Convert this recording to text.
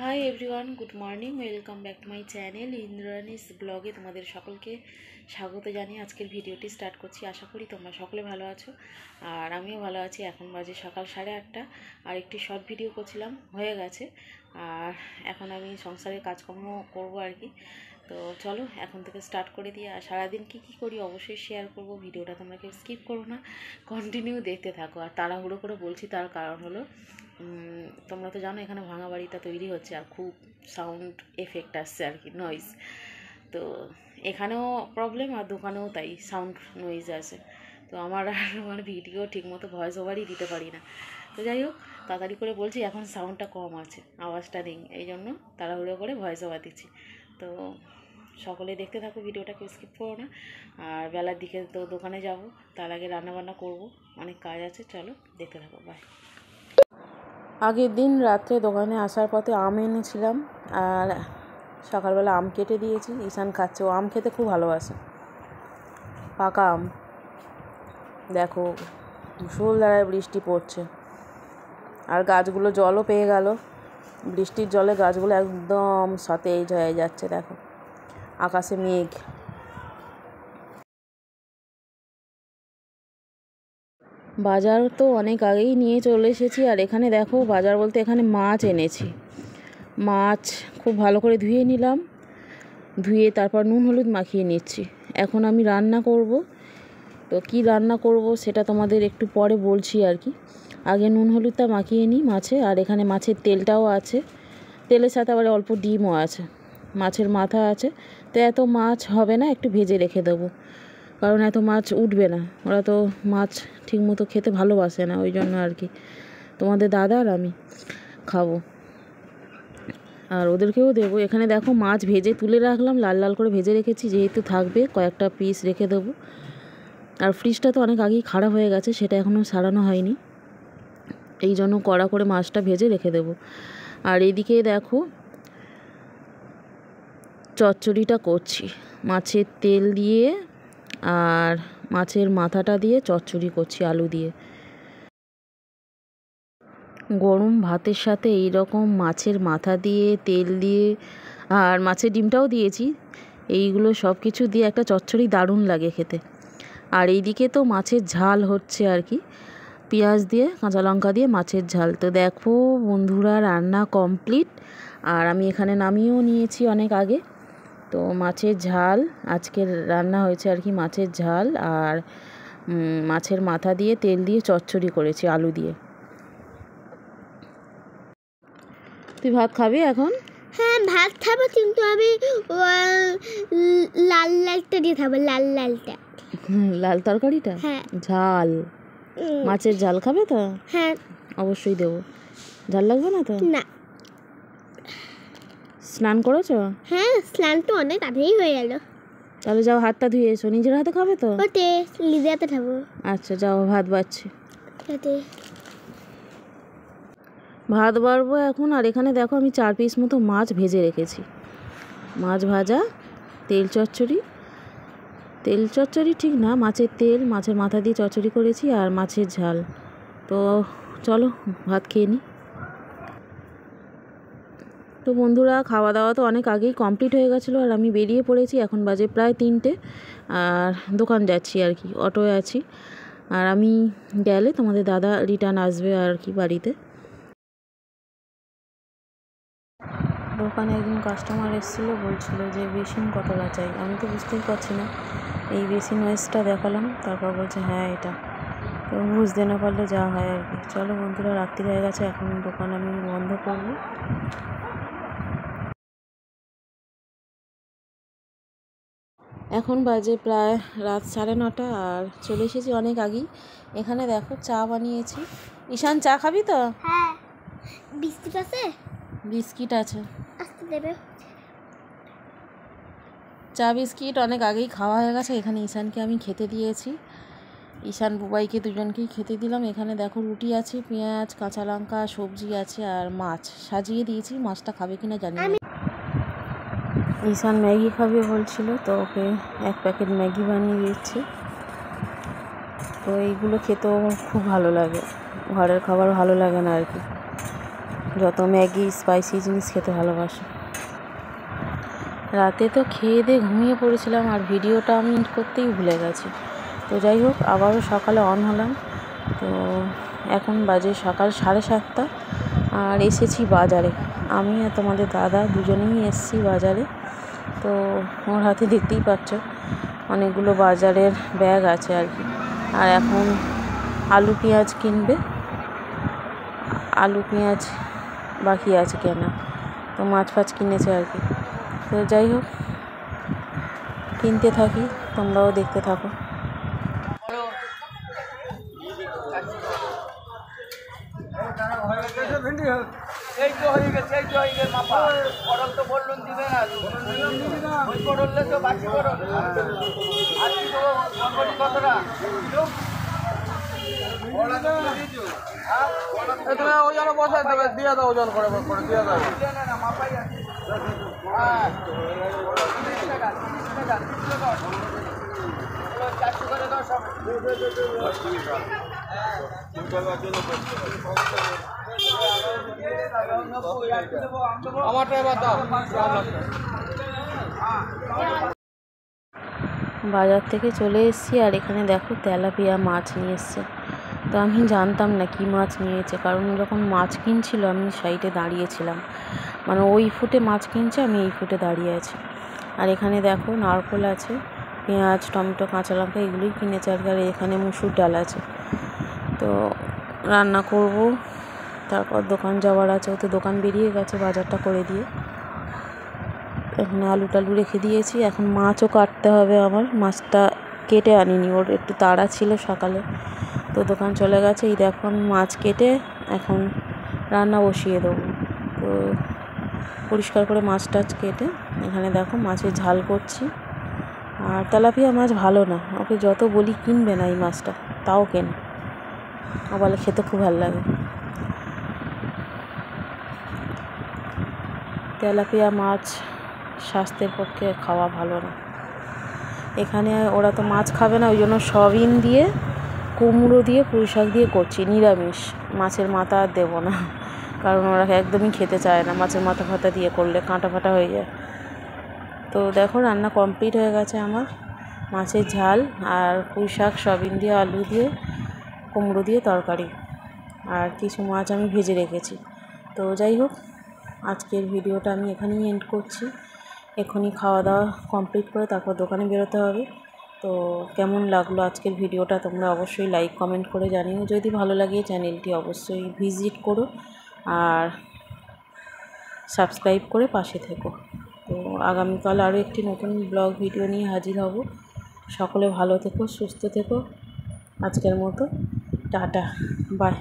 High everyone, good morning, welcome back to my channel Indrani's ব্লগে তোমাদের সকলকে স্বাগত জানিয়ে আজকের ভিডিওটি স্টার্ট করছি। আশা করি তোমরা সকলে ভালো আছো আর আমিও ভালো আছি। এখন বাজে সকাল 8:30 আর একটি শর্ট ভিডিও করছিলাম, হয়ে গেছে। আর এখন আমি সংসারের কাজকর্ম করব আর কি। তো চলো এখন থেকে স্টার্ট করে দিই। আর সারাদিন কী করি অবশ্যই শেয়ার করব। ভিডিওটা তোমরা কেউ স্কিপ করো না, কন্টিনিউ দেখতে থাকো। আর তাড়াহুড়ো করে বলছি, তার কারণ হলো তোমরা তো জানো এখানে ভাঙা বাড়িটা তৈরি হচ্ছে আর খুব সাউন্ড এফেক্ট আসছে আর কি, নয়েজ। তো এখানেও প্রবলেম আর দোকানেও তাই, সাউন্ড নয়েজ আসে। তো আমার ভিডিও ঠিকমতো ভয়েস ওভারই দিতে পারি না। তো যাই হোক, তাড়াতাড়ি করে বলছি, এখন সাউন্ডটা কম আছে, আওয়াজটা নেই, এই জন্য তাড়াহুড়ো করে ভয়েস ওভার দিচ্ছি। তো সকলে দেখতে থাকো, ভিডিওটা কেউ স্কিপ করো না। আর বেলার দিকে তো দোকানে যাব, তার আগে রান্নাবান্না করব, অনেক কাজ আছে। চলো দেখতে থাকো, বাই। আগের দিন রাত্রে দোকানে আসার পথে আম এনেছিলাম আর সকালবেলা আম কেটে দিয়েছি। ঈশান খাচ্ছে, ও আম খেতে খুব ভালোবাসে, পাকা আম। দেখো মুষলধারায় বৃষ্টি পড়ছে আর গাছগুলো জলও পেয়ে গেল। বৃষ্টির জলে গাছগুলো একদম সতেজ হয়ে যাচ্ছে। দেখো আকাশে মেঘ। বাজার তো অনেক আগেই নিয়ে চলে এসেছি। আর এখানে দেখো, বাজার বলতে এখানে মাছ এনেছি। মাছ খুব ভালো করে ধুয়ে নিলাম, ধুয়ে তারপর নুন হলুদ মাখিয়ে নিচ্ছি। এখন আমি রান্না করব। তো কি রান্না করব সেটা তোমাদের একটু পরে বলছি আর কি। আগে নুন হলুদটা মাখিয়ে নিই মাছে। আর এখানে মাছের তেলটাও আছে, তেলের সাথে আবার অল্প ডিমও আছে, মাছের মাথা আছে। তো এত মাছ হবে না, একটু ভেজে রেখে দেবো, কারণ এত মাছ উঠবে না। ওরা তো মাছ ঠিকমতো খেতে ভালোবাসে না, ওই জন্য আর কি। তোমাদের দাদা আর আমি খাবো আর ওদেরকেও দেবো। এখানে দেখো মাছ ভেজে তুলে রাখলাম, লাল লাল করে ভেজে রেখেছি, যেহেতু থাকবে কয়েকটা পিস রেখে দেবো। আর ফ্রিজটা তো অনেক আগেই খারাপ হয়ে গেছে, সেটা এখনও সারানো হয়নি, এই জন্য কড়া করে মাছটা ভেজে রেখে দেবো। আর এদিকে দেখো চচ্চড়িটা করছি, মাছের তেল দিয়ে আর মাছের মাথাটা দিয়ে চচ্চড়ি করছি আলু দিয়ে। গরম ভাতের সাথে এই রকম মাছের মাথা দিয়ে, তেল দিয়ে আর মাছের ডিমটাও দিয়েছি, এইগুলো সব কিছু দিয়ে একটা চচ্চড়ি দারুণ লাগে খেতে। আর এইদিকে তো মাছের ঝাল হচ্ছে আর কি, পেঁয়াজ দিয়ে কাঁচা লঙ্কা দিয়ে মাছের ঝাল। তো দেখো বন্ধুরা, রান্না কমপ্লিট আর আমি এখানে নামিয়েও নিয়েছি অনেক আগে। তো মাছের ঝাল আজকের রান্না হয়েছে আর কি, মাছের ঝাল আর মাছের মাথা দিয়ে তেল দিয়ে চচ্চড়ি করেছি আলু দিয়ে। তুই ভাত খাবি এখন? হ্যাঁ ভাত খাবো, কিন্তু আমি লাল লালটা দিয়ে খাবো, লাল লালটা। লাল তরকারিটা? হ্যাঁ। ঝাল, মাছের ঝাল খাবে তো? হ্যাঁ অবশ্যই দেবো। ঝাল লাগবে না তো? না। স্নান করেছো? হ্যাঁ স্নান তো অনেক আগেই হয়ে গেল। তাহলে যাও হাতটা ধুয়ে এসো। নিজের হাতে খাবে তো? ওতে নিজের হাতে খাবো। আচ্ছা যাও, ভাত বাড়ছি। ওতে ভাত বাড়বো এখন। আর এখানে দেখো আমি 4 পিস মতো মাছ ভেজে রেখেছি। মাছ ভাজা, তেল চচ্চড়ি, তেল চচ্চড়ি ঠিক না, মাছের তেল, মাছের মাথা দিয়ে চচ্চড়ি করেছি আর মাছের ঝাল। তো চলো ভাত খেয়ে নিই। তো বন্ধুরা, খাওয়া দাওয়া তো অনেক আগেই কমপ্লিট হয়ে গেছিলো আর আমি বেরিয়ে পড়েছি। এখন বাজে প্রায় 3টে আর দোকান যাচ্ছি আর কি, অটোয় আছি। আর আমি গেলে তোমাদের দাদা রিটার্ন আসবে আর কি বাড়িতে। দোকানে একজন কাস্টমার এসেছিলো, বলছিল যে বেসিন কতটা চাই। আমি তো বুঝতেই পারছি না, এই বেসিন ওয়েসটা দেখালাম, তারপর বলছে হ্যাঁ এটা। তো বুঝতে না পারলে যা হয় আর কি। চলো বন্ধুরা, রাত্রি হয়ে গেছে, এখন দোকান আমি বন্ধ করবো। এখন বাজে প্রায় রাত 9:30 আর চলে এসেছি অনেক আগেই। এখানে দেখো চা বানিয়েছি। ঈশান চা খাবি তো? হ্যাঁ। বিস্কিট আছে? বিস্কিট আছে, আসতে দেবে। চা বিস্কিট অনেক আগেই খাওয়া হয়ে গেছে। এখানে ঈশানকে আমি খেতে দিয়েছি, ঈশান বুবাইকে দুজনকেই খেতে দিলাম। এখানে দেখো রুটি আছে, পেঁয়াজ, কাঁচা লঙ্কা, সবজি আছে আর মাছ সাজিয়ে দিয়েছি। মাছটা খাবে কিনা জানি না। ঈশান ম্যাগি খাবে বলছিল, তো ওকে 1 প্যাকেট ম্যাগি বানিয়ে দিচ্ছি। তো এইগুলো খেতেও খুব ভালো লাগে, ঘরের খাবার ভালো লাগে না আর কি। যত ম্যাগি স্পাইসি জিনিস খেতে ভালোবাসে। রাতে তো খেয়ে দিয়ে ঘুমিয়ে পড়েছিলাম আর ভিডিওটা আমি এডিট করতেই ভুলে গেছি। তো যাই হোক, আবারও সকালে অন হলাম। তো এখন বাজে সকাল 7:30 আর এসেছি বাজারে। আমি আর তোমাদের দাদা দুজনেই এসেছি বাজারে। তো ওর হাতে দেখতেই পাচ্ছ অনেকগুলো বাজারের ব্যাগ আছে আর কি। আর এখন আলু পেঁয়াজ কিনবে, আলু পেঁয়াজ বাকি আছে কেনা। তো মাছ ফাছ কিনেছে আর কি। তো যাই হোক, কিনতে থাকি, তোমরাও দেখতে থাকো। এই তো হয়ে গেছে, এই তো হয়ে গেছে মাপা। পটল তো বললুন দিবে না, ওই পটলে তো বাকি পটল। আর কি দেবো, বরবটি কতটা? তুমি ওজন বসাই দেবে, দিয়ে দাও, ওজন করে দিয়ে দাও। না না, মাপাই আছে। হ্যাঁ, 30 টাকা 400 করে দাও সব। আমারটা এবার দাও। বাজার থেকে চলে এসেছি আর এখানে দেখো তেলাপিয়া মাছ নিয়ে এসছে। তো আমি জানতাম না কি মাছ নিয়েছে, কারণ যখন মাছ কিনছিল আমি সাইডে দাঁড়িয়েছিলাম, মানে ওই ফুটে মাছ কিনছে, আমি এই ফুটে দাঁড়িয়ে আছি। আর এখানে দেখো নারকেল আছে, পেঁয়াজ, টমেটো, কাঁচা লঙ্কা এগুলোই কিনেছে আর কি। আর এখানে মুসুর ডাল আছে। তো রান্না করব, তারপর দোকান যাওয়ার আছে। ও তো দোকান বেরিয়ে গেছে বাজারটা করে দিয়ে। এখানে আলু টালু রেখে দিয়েছি, এখন মাছও কাটতে হবে আমার। মাছটা কেটে আনিনি, ওর একটু তাড়া ছিল সকালে, তো দোকান চলে গেছে। এই দেখো আমি মাছ কেটে এখন রান্না বসিয়ে দেবো। তো পরিষ্কার করে মাছ টাছ কেটে এখানে দেখো মাছের ঝাল করছি। আর তেলাপিয়া মাছ ভালো না, ওকে যত বলি কিনবে না এই মাছটা, তাও কেনে। ও বলে খেতে খুব ভালো লাগে। তেলাপিয়া মাছ স্বাস্থ্যের পক্ষে খাওয়া ভালো না। এখানে ওরা তো মাছ খাবে না, ওই জন্য সয়াবিন দিয়ে, কুমড়ো দিয়ে, পুঁই শাক দিয়ে করছি নিরামিষ। মাছের মাথা আর দেবো না, কারণ ওরা একদমই খেতে চায় না। মাছের মাথা ফাতা দিয়ে করলে কাঁটা ফাটা হয়ে যায়। তো দেখো রান্না কমপ্লিট হয়ে গেছে আমার। মাছের ঝাল আর পুঁই শাক, সয়াবিন দিয়ে, আলু দিয়ে, কুমড়ো দিয়ে তরকারি, আর কিছু মাছ আমি ভেজে রেখেছি। তো যাই হোক, আজকের ভিডিওটা আমি এখানেই এন্ড করছি। এখনই খাওয়া দাওয়া কমপ্লিট করে তারপর দোকানে বেরোতে হবে। তো কেমন লাগলো আজকের ভিডিওটা তোমরা অবশ্যই লাইক কমেন্ট করে জানিও। যদি ভালো লাগে চ্যানেলটি অবশ্যই ভিজিট করো আর সাবস্ক্রাইব করে পাশে থেকো। তো আগামীকাল আরও একটি নতুন ব্লগ ভিডিও নিয়ে হাজির হব। সকলে ভালো থেকো, সুস্থ থেকো। আজকের মতো টাটা, বাই।